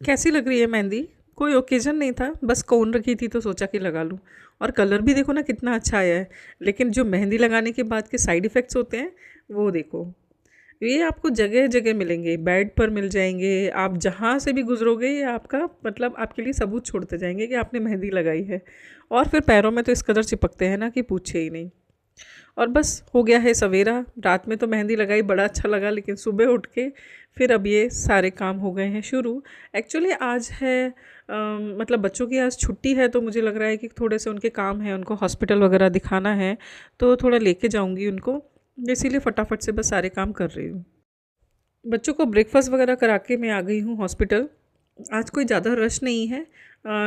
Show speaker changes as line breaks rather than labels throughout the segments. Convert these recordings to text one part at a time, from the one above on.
कैसी लग रही है मेहंदी? कोई ओकेज़न नहीं था, बस कोन रखी थी तो सोचा कि लगा लूँ। और कलर भी देखो ना कितना अच्छा आया है। लेकिन जो मेहंदी लगाने के बाद के साइड इफ़ेक्ट्स होते हैं, वो देखो। ये आपको जगह-जगह मिलेंगे, बेड पर मिल जाएँगे, आप जहाँ से भी गुज़रोगे ये आपका मतलब आपके लिए सबूत छोड़ते जाएँगे कि आपने मेहंदी लगाई है। और फिर पैरों में तो इस कदर चिपकते हैं ना कि पूछिए ही नहीं। और बस हो गया है सवेरा। रात में तो मेहंदी लगाई, बड़ा अच्छा लगा, लेकिन सुबह उठ के फिर अब ये सारे काम हो गए हैं शुरू। एक्चुअली आज है मतलब बच्चों की आज छुट्टी है, तो मुझे लग रहा है कि थोड़े से उनके काम हैं, उनको हॉस्पिटल वगैरह दिखाना है, तो थोड़ा लेके जाऊंगी उनको। इसीलिए फटाफट से बस सारे काम कर रही हूँ। बच्चों को ब्रेकफास्ट वगैरह करा के मैं आ गई हूँ हॉस्पिटल। आज कोई ज़्यादा रश नहीं है।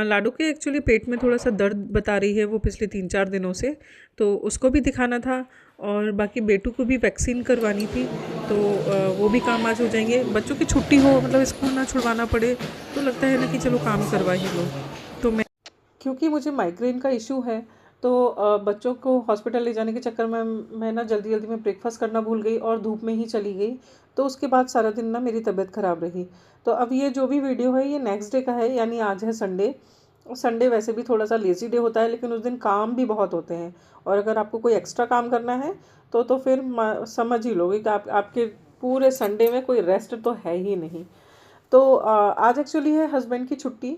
लाडो के एक्चुअली पेट में थोड़ा सा दर्द बता रही है वो पिछले 3-4 दिनों से, तो उसको भी दिखाना था। और बाकी बेटू को भी वैक्सीन करवानी थी, तो वो भी काम आज हो जाएंगे। बच्चों की छुट्टी हो मतलब स्कूल ना छुड़वाना पड़े, तो लगता है ना कि चलो काम करवा ही लो। तो मैं, क्योंकि मुझे माइग्रेन का इशू है, तो बच्चों को हॉस्पिटल ले जाने के चक्कर में मैं ना जल्दी जल्दी में ब्रेकफास्ट करना भूल गई और धूप में ही चली गई। तो उसके बाद सारा दिन ना मेरी तबीयत ख़राब रही। तो अब ये जो भी वीडियो है ये नेक्स्ट डे का है, यानी आज है संडे। और संडे वैसे भी थोड़ा सा लेज़ी डे होता है, लेकिन उस दिन काम भी बहुत होते हैं। और अगर आपको कोई एक्स्ट्रा काम करना है तो फिर समझ ही लोगे कि आपके पूरे संडे में कोई रेस्ट तो है ही नहीं। तो आज एक्चुअली है हस्बैंड की छुट्टी।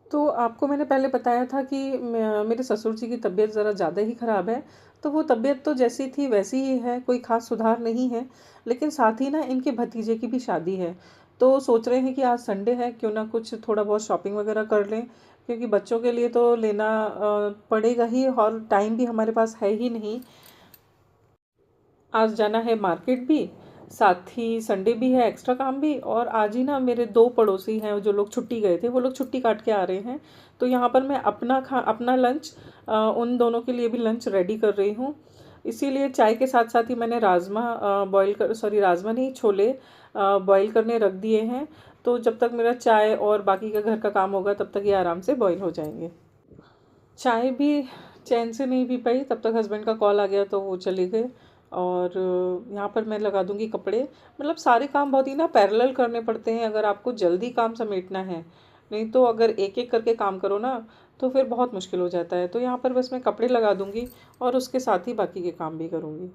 तो आपको मैंने पहले बताया था कि मेरे ससुर जी की तबीयत ज़रा ज़्यादा ही ख़राब है। तो वो तबीयत तो जैसी थी वैसी ही है, कोई ख़ास सुधार नहीं है। लेकिन साथ ही ना इनके भतीजे की भी शादी है। तो सोच रहे हैं कि आज संडे है, क्यों ना कुछ थोड़ा बहुत शॉपिंग वगैरह कर लें। क्योंकि बच्चों के लिए तो लेना पड़ेगा ही, और टाइम भी हमारे पास है ही नहीं। आज जाना है मार्केट भी, साथ ही संडे भी है, एक्स्ट्रा काम भी। और आज ही ना मेरे दो पड़ोसी हैं जो लोग छुट्टी गए थे, वो लोग छुट्टी काट के आ रहे हैं। तो यहाँ पर मैं अपना लंच, उन दोनों के लिए भी लंच रेडी कर रही हूँ। इसीलिए चाय के साथ साथ ही मैंने राजमा बॉईल कर सॉरी राजमा नहीं, छोले बॉईल करने रख दिए हैं। तो जब तक मेरा चाय और बाकी का घर का काम होगा तब तक ये आराम से बॉईल हो जाएंगे। चाय भी चैन से नहीं पी पाई, तब तक हस्बैंड का कॉल आ गया तो वो चले गए। और यहाँ पर मैं लगा दूंगी कपड़े। मतलब सारे काम बहुत ही ना पैरेलल करने पड़ते हैं अगर आपको जल्दी काम समेटना है। नहीं तो अगर एक एक करके काम करो ना, तो फिर बहुत मुश्किल हो जाता है। तो यहाँ पर बस मैं कपड़े लगा दूंगी और उसके साथ ही बाकी के काम भी करूँगी।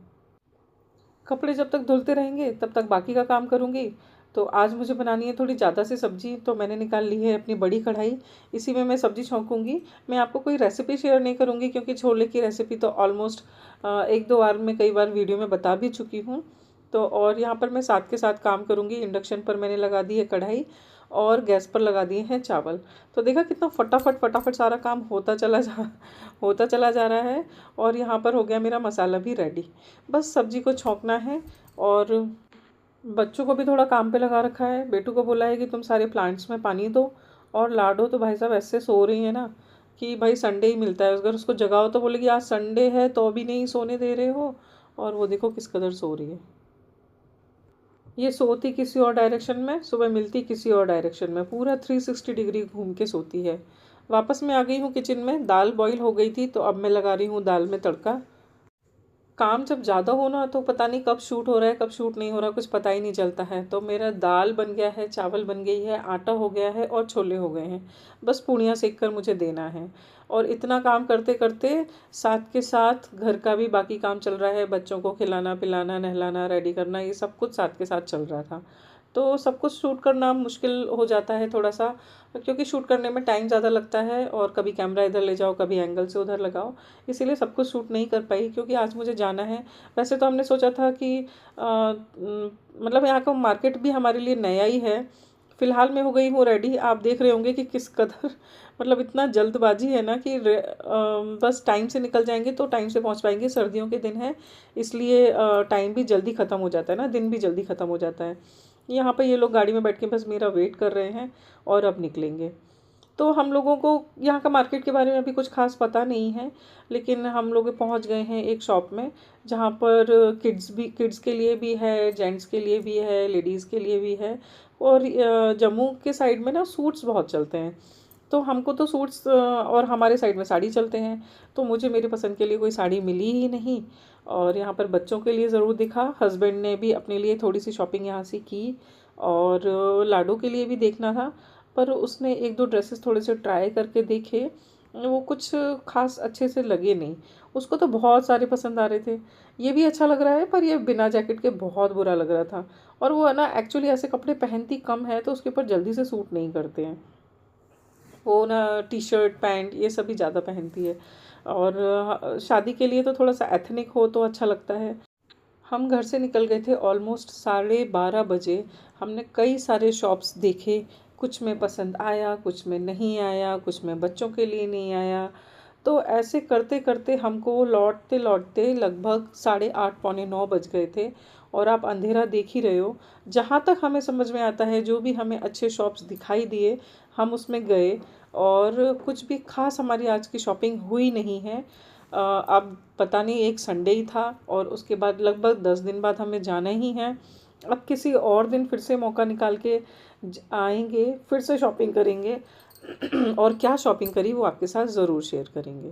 कपड़े जब तक धुलते रहेंगे तब तक बाकी का काम करूँगी। तो आज मुझे बनानी है थोड़ी ज़्यादा सी सब्ज़ी, तो मैंने निकाल ली है अपनी बड़ी कढ़ाई। इसी में मैं सब्ज़ी छौंकूँगी। मैं आपको कोई रेसिपी शेयर नहीं करूँगी, क्योंकि छोले की रेसिपी तो ऑलमोस्ट 1-2 बार में कई बार वीडियो में बता भी चुकी हूँ। तो और यहाँ पर मैं साथ के साथ काम करूँगी। इंडक्शन पर मैंने लगा दी है कढ़ाई, और गैस पर लगा दिए हैं चावल। तो देखा कितना फटाफट फटाफट सारा काम होता चला जा रहा है। और यहाँ पर हो गया मेरा मसाला भी रेडी। बस सब्जी को छौंकना है। और बच्चों को भी थोड़ा काम पे लगा रखा है। बेटू को बोला है कि तुम सारे प्लांट्स में पानी दो। और लाडो तो भाई साहब ऐसे सो रही है ना कि भाई संडे ही मिलता है, अगर उसको जगाओ तो बोलेगी आज संडे है तो भी नहीं सोने दे रहे हो। और वो देखो किस कदर सो रही है। ये सोती किसी और डायरेक्शन में, सुबह मिलती किसी और डायरेक्शन में, पूरा 360 डिग्री घूम के सोती है। वापस मैं आ गई हूँ किचन में। दाल बॉईल हो गई थी, तो अब मैं लगा रही हूँ दाल में तड़का। काम जब ज़्यादा हो ना तो पता नहीं कब शूट हो रहा है कब शूट नहीं हो रहा, कुछ पता ही नहीं चलता है। तो मेरा दाल बन गया है, चावल बन गई है, आटा हो गया है और छोले हो गए हैं। बस पूड़ियाँ सेक कर मुझे देना है। और इतना काम करते करते साथ के साथ घर का भी बाकी काम चल रहा है। बच्चों को खिलाना पिलाना नहलाना रेडी करना, ये सब कुछ साथ के साथ चल रहा था। तो सब कुछ शूट करना मुश्किल हो जाता है थोड़ा सा, क्योंकि शूट करने में टाइम ज़्यादा लगता है, और कभी कैमरा इधर ले जाओ कभी एंगल से उधर लगाओ। इसीलिए सब कुछ शूट नहीं कर पाई, क्योंकि आज मुझे जाना है। वैसे तो हमने सोचा था कि मतलब यहाँ का मार्केट भी हमारे लिए नया ही है। फ़िलहाल मैं हो गई हूँ रेडी। आप देख रहे होंगे कि किस कदर मतलब इतना जल्दबाजी है ना कि बस टाइम से निकल जाएंगे तो टाइम से पहुँच पाएंगे। सर्दियों के दिन है, इसलिए टाइम भी जल्दी ख़त्म हो जाता है ना, दिन भी जल्दी ख़त्म हो जाता है। यहाँ पे ये लोग गाड़ी में बैठ के बस मेरा वेट कर रहे हैं और अब निकलेंगे। तो हम लोगों को यहाँ का मार्केट के बारे में अभी कुछ ख़ास पता नहीं है, लेकिन हम लोग पहुँच गए हैं एक शॉप में, जहाँ पर किड्स के लिए भी है, जेंट्स के लिए भी है, लेडीज़ के लिए भी है। और जम्मू के साइड में ना सूट्स बहुत चलते हैं। तो हमको तो सूट्स और हमारे साइड में साड़ी चलते हैं। तो मुझे मेरी पसंद के लिए कोई साड़ी मिली ही नहीं। और यहाँ पर बच्चों के लिए ज़रूर दिखा। हस्बैंड ने भी अपने लिए थोड़ी सी शॉपिंग यहाँ से की। और लाडो के लिए भी देखना था। पर उसने एक दो ड्रेसेस थोड़े से ट्राई करके देखे, वो कुछ ख़ास अच्छे से लगे नहीं। उसको तो बहुत सारे पसंद आ रहे थे। ये भी अच्छा लग रहा है, पर ये बिना जैकेट के बहुत बुरा लग रहा था। और वो है ना, एक्चुअली ऐसे कपड़े पहनती कम है तो उसके ऊपर जल्दी से सूट नहीं करते हैं। वो ना टी शर्ट पैंट ये सभी ज़्यादा पहनती है। और शादी के लिए तो थोड़ा सा एथनिक हो तो अच्छा लगता है। हम घर से निकल गए थे ऑलमोस्ट 12:30 बजे। हमने कई सारे शॉप्स देखे, कुछ में पसंद आया, कुछ में नहीं आया, कुछ में बच्चों के लिए नहीं आया। तो ऐसे करते करते हमको लौटते लौटते लगभग 8:30 पौने 9 बज गए थे। और आप अंधेरा देख ही रहे हो। जहाँ तक हमें समझ में आता है, जो भी हमें अच्छे शॉप्स दिखाई दिए, हम उसमें गए। और कुछ भी खास हमारी आज की शॉपिंग हुई नहीं है। अब पता नहीं, एक संडे ही था और उसके बाद लगभग 10 दिन बाद हमें जाना ही है। अब किसी और दिन फिर से मौका निकाल के आएंगे, फिर से शॉपिंग करेंगे। और क्या शॉपिंग करी वो आपके साथ ज़रूर शेयर करेंगे।